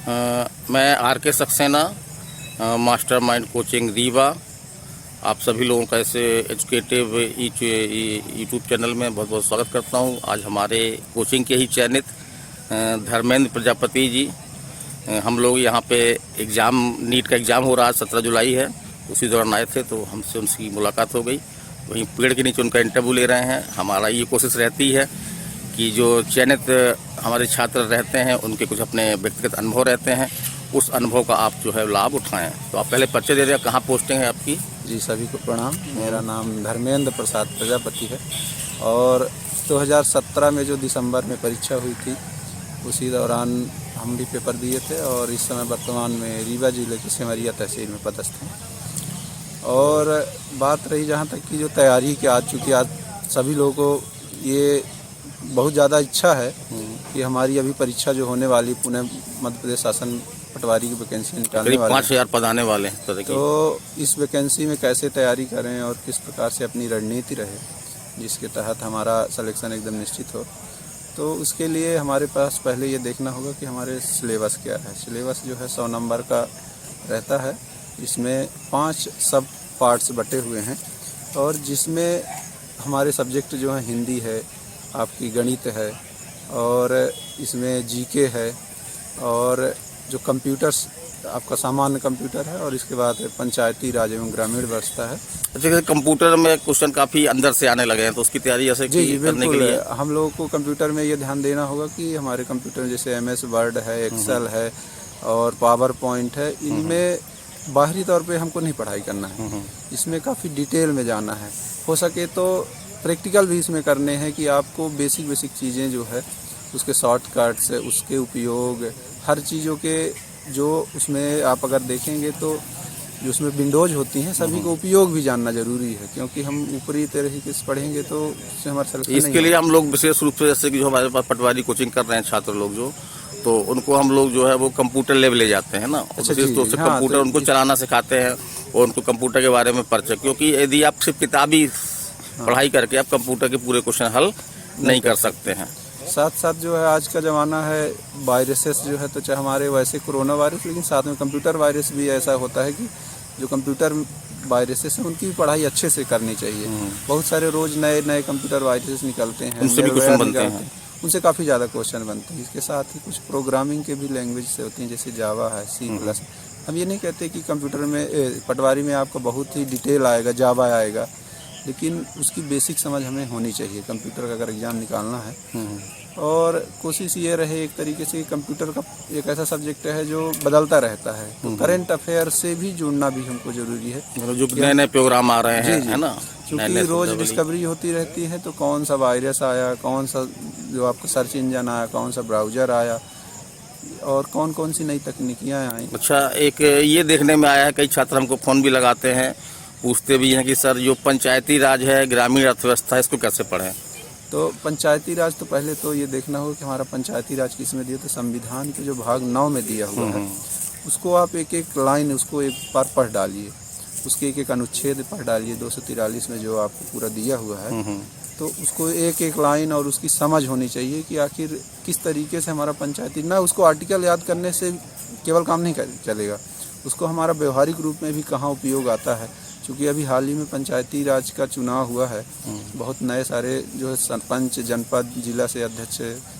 मैं आर के Saxena, master mind coaching Rewa, आप सभी लोगों का ऐसे एजुकेटिव यूट्यूब चैनल में बहुत बहुत स्वागत करता हूं। आज हमारे कोचिंग के ही चयनित धर्मेंद्र प्रजापति जी, हम लोग यहाँ पे एग्ज़ाम नीट का एग्ज़ाम हो रहा है, 17 जुलाई है, उसी दौरान आए थे तो हमसे उनकी मुलाकात हो गई। वहीं पेड़ के नीचे उनका इंटरव्यू ले रहे हैं। हमारा ये कोशिश रहती है कि जो चयनित हमारे छात्र रहते हैं उनके कुछ अपने व्यक्तिगत अनुभव रहते हैं, उस अनुभव का आप जो है लाभ उठाएं। तो आप पहले परिचय दे दें, कहाँ पोस्टिंग है आपकी? जी, सभी को प्रणाम। मेरा नाम धर्मेंद्र प्रसाद प्रजापति है और 2017 में जो दिसंबर में परीक्षा हुई थी उसी दौरान हम भी पेपर दिए थे और इस समय वर्तमान में रीवा जिले की सिमरिया तहसील में पदस्थ हैं। और बात रही जहाँ तक की जो तैयारी की, आज चूँकि आज सभी लोगों को ये बहुत ज़्यादा इच्छा है कि हमारी अभी परीक्षा जो होने वाली पुणे मध्य प्रदेश शासन पटवारी की वैकेंसी निकालने वाले 5000 पद आने वाले हैं, तो इस वैकेंसी में कैसे तैयारी करें और किस प्रकार से अपनी रणनीति रहे जिसके तहत हमारा सिलेक्शन एकदम निश्चित हो। तो उसके लिए हमारे पास पहले ये देखना होगा कि हमारे सिलेबस क्या है। सिलेबस जो है 100 नंबर का रहता है। इसमें 5 सब पार्ट्स बटे हुए हैं और जिसमें हमारे सब्जेक्ट जो हैं हिंदी है, आपकी गणित है और इसमें जीके है और जो कंप्यूटर्स आपका सामान्य कंप्यूटर है और इसके बाद पंचायती राज एवं ग्रामीण व्यवस्था है। अच्छा, कंप्यूटर में क्वेश्चन काफ़ी अंदर से आने लगे हैं तो उसकी तैयारी ऐसे करने के लिए हम लोगों को कंप्यूटर में ये ध्यान देना होगा कि हमारे कंप्यूटर में जैसे MS वर्ड है, एक्सेल है और पावर पॉइंट है, इनमें बाहरी तौर पे हमको नहीं पढ़ाई करना है। इसमें काफ़ी डिटेल में जाना है। हो सके तो प्रैक्टिकल भी इसमें करने हैं कि आपको बेसिक चीज़ें जो है उसके शॉर्टकट्स, उसके उपयोग, हर चीज़ों के जो उसमें आप अगर देखेंगे तो जो उसमें विंडोज होती हैं सभी को उपयोग भी जानना जरूरी है, क्योंकि हम ऊपरी तरीके से पढ़ेंगे तो उससे हमारा सिलेक्शन नहीं इसके लिए हम लोग विशेष रूप से जैसे कि जो हमारे पास पटवारी कोचिंग कर रहे हैं छात्र लोग जो, तो उनको हम लोग जो है वो कंप्यूटर लैब ले जाते हैं ना। अच्छा, विशेष तौर से कंप्यूटर उनको चलाना सिखाते हैं और उनको कंप्यूटर के बारे में परिचय, क्योंकि यदि आप सिर्फ किताबी पढ़ाई करके आप कंप्यूटर के पूरे क्वेश्चन हल नहीं कर सकते हैं। साथ साथ जो है आज का ज़माना है वायरसेस जो है, तो चाहे हमारे वैसे कोरोना वायरस, लेकिन साथ में कंप्यूटर वायरस भी ऐसा होता है कि जो कंप्यूटर वायरसेस हैं उनकी भी पढ़ाई अच्छे से करनी चाहिए। बहुत सारे रोज़ नए नए कंप्यूटर वायरसेस निकलते हैं, उनसे भी क्वेश्चन बनते हैं, उनसे काफ़ी ज़्यादा क्वेश्चन बनते हैं। इसके साथ ही कुछ प्रोग्रामिंग के भी लैंग्वेज से होती हैं, जैसे जावा है, C+। हम ये नहीं कहते कि कंप्यूटर में पटवारी में आपका बहुत ही डिटेल आएगा, जावा आएगा, लेकिन उसकी बेसिक समझ हमें होनी चाहिए कंप्यूटर का अगर एग्ज़ाम निकालना है। और कोशिश ये रहे एक तरीके से, कंप्यूटर का एक ऐसा सब्जेक्ट है जो बदलता रहता है, तो करंट अफेयर से भी जुड़ना भी हमको ज़रूरी है। जो नए नए प्रोग्राम आ रहे हैं, है ना, क्योंकि रोज़ डिस्कवरी होती रहती है, तो कौन सा वायरस आया, कौन सा जो आपका सर्च इंजन आया, कौन सा ब्राउज़र आया और कौन कौन सी नई तकनीकियाँ आई। अच्छा, एक ये देखने में आया है, कई छात्र हमको फ़ोन भी लगाते हैं, पूछते भी हैं कि सर जो पंचायती राज है, ग्रामीण अर्थव्यवस्था, इसको कैसे पढ़ें? तो पंचायती राज, तो पहले तो ये देखना होगा कि हमारा पंचायती राज किस में दिया, तो संविधान के जो भाग 9 में दिया हुआ है उसको आप एक एक लाइन उसको एक बार पढ़ डालिए, उसके एक एक अनुच्छेद पढ़ डालिए। 243 में जो आपको पूरा दिया हुआ है, तो उसको एक एक लाइन और उसकी समझ होनी चाहिए कि आखिर किस तरीके से हमारा पंचायती, ना उसको आर्टिकल याद करने से केवल काम नहीं चलेगा, उसको हमारा व्यवहारिक रूप में भी कहाँ उपयोग आता है। क्योंकि अभी हाल ही में पंचायती राज का चुनाव हुआ है, बहुत नए सारे जो है सरपंच, जनपद, जिला से अध्यक्ष,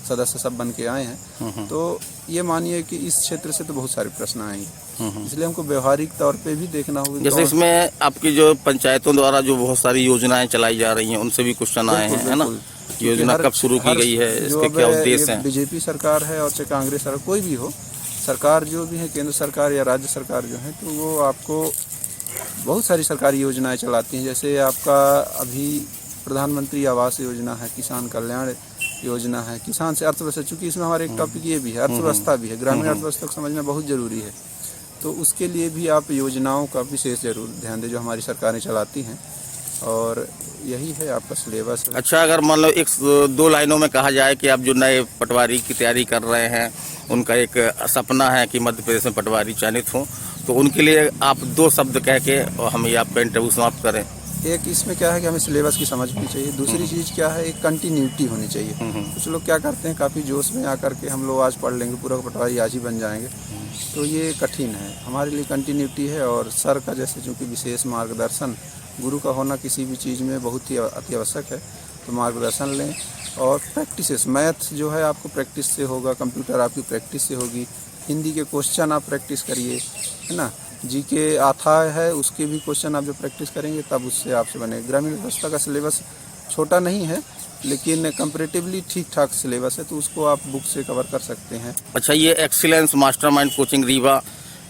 सदस्य सब बन के आए हैं, तो ये मानिए कि इस क्षेत्र से तो बहुत सारे प्रश्न आएंगे, इसलिए हमको व्यवहारिक तौर पे भी देखना होगा। जैसे इसमें आपकी जो पंचायतों द्वारा जो बहुत सारी योजनाएं चलाई जा रही हैं, उनसे भी क्वेश्चन आए हैं, है ना, योजना कब शुरू की गई है, इसके क्या उद्देश्य हैं? बीजेपी सरकार है और चाहे कांग्रेस सरकार, कोई भी हो सरकार, जो भी है केंद्र सरकार या राज्य सरकार जो है, तो वो आपको बहुत सारी सरकारी योजनाएं चलाती हैं। जैसे आपका अभी प्रधानमंत्री आवास योजना है, किसान कल्याण योजना है, किसान से अर्थव्यवस्था, चूँकि इसमें हमारे एक टॉपिक ये भी है, अर्थव्यवस्था भी है, ग्रामीण अर्थव्यवस्था को समझना बहुत ज़रूरी है, तो उसके लिए भी आप योजनाओं का विशेष जरूर ध्यान दें जो हमारी सरकारें चलाती हैं, और यही है आपका सिलेबस। अच्छा, अगर मान लो 1-2 लाइनों में कहा जाए कि आप जो नए पटवारी की तैयारी कर रहे हैं, उनका एक सपना है कि मध्य प्रदेश में पटवारी चयनित हों, तो उनके लिए आप 2 शब्द कह के और हम ये आपका इंटरव्यू समाप्त करें। एक इसमें क्या है कि हमें सिलेबस की समझ होनी चाहिए। दूसरी चीज़ क्या है, एक कंटिन्यूटी होनी चाहिए। कुछ लोग क्या करते हैं, काफ़ी जोश में आकर के हम लोग आज पढ़ लेंगे, पूरा पटवारी आज ही बन जाएंगे, तो ये कठिन है। हमारे लिए कंटिन्यूटी है, और सर का जैसे चूँकि विशेष मार्गदर्शन, गुरु का होना किसी भी चीज़ में बहुत ही अति आवश्यक है, तो मार्गदर्शन लें। और प्रैक्टिसेस, मैथ जो है आपको प्रैक्टिस से होगा, कंप्यूटर आपकी प्रैक्टिस से होगी, हिंदी के क्वेश्चन आप प्रैक्टिस करिए, है ना। जीके आता है उसके भी क्वेश्चन आप जो प्रैक्टिस करेंगे तब उससे आपसे बने। ग्रामीण व्यवस्था का सिलेबस छोटा नहीं है, लेकिन कंपैरेटिवली ठीक ठाक सिलेबस है, तो उसको आप बुक से कवर कर सकते हैं। अच्छा, ये एक्सीलेंस मास्टरमाइंड कोचिंग रीवा,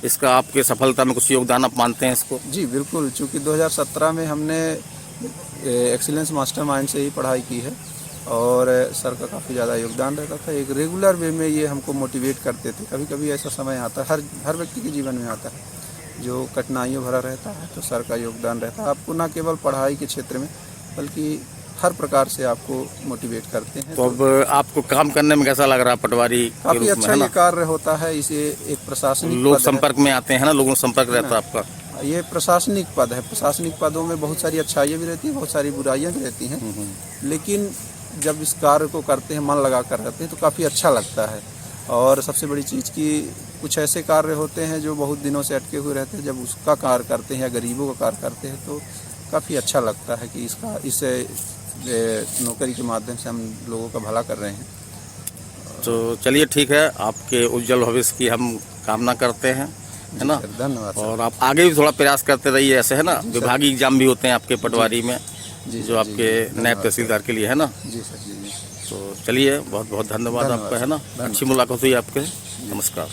इसका आपके सफलता में कुछ योगदान आप मानते हैं इसको? जी बिल्कुल, चूँकि 2017 में हमने एक्सीलेंस मास्टरमाइंड से ही पढ़ाई की है, और सर का काफ़ी ज़्यादा योगदान रहता था। एक रेगुलर वे में ये हमको मोटिवेट करते थे। कभी कभी ऐसा समय आता है, हर व्यक्ति के जीवन में आता है जो कठिनाइयों भरा रहता है, तो सर का योगदान रहता है। आपको न केवल पढ़ाई के क्षेत्र में बल्कि हर प्रकार से आपको मोटिवेट करते हैं। तो अब आपको काम करने में कैसा लग रहा है पटवारी के काफ़ी रूप में, अच्छा है ना? ये कार्य होता है। इसे एक प्रशासनिक लोग पद है। संपर्क में आते हैं ना, लोगों से संपर्क रहता है आपका। ये प्रशासनिक पद है। प्रशासनिक पदों में बहुत सारी अच्छाइयाँ भी रहती हैं, बहुत सारी बुराइयाँ भी रहती हैं, लेकिन जब इस कार्य को करते हैं, मन लगा कर रहते हैं, तो काफ़ी अच्छा लगता है। और सबसे बड़ी चीज़ कि कुछ ऐसे कार्य होते हैं जो बहुत दिनों से अटके हुए रहते हैं, जब उसका कार्य करते हैं या गरीबों का कार्य करते हैं, तो काफ़ी अच्छा लगता है कि इस नौकरी के माध्यम से हम लोगों का भला कर रहे हैं। तो चलिए ठीक है, आपके उज्जवल भविष्य की हम कामना करते हैं, है ना। धन्यवाद सर। और आप आगे भी थोड़ा प्रयास करते रहिए, ऐसे है ना। विभागीय एग्जाम भी होते हैं आपके पटवारी में, जी जो आपके नायब तहसीलदार के लिए, है ना। जी सर, जी। तो चलिए, बहुत बहुत धन्यवाद आपका, है ना। अच्छी मुलाकात हुई आपके, नमस्कार।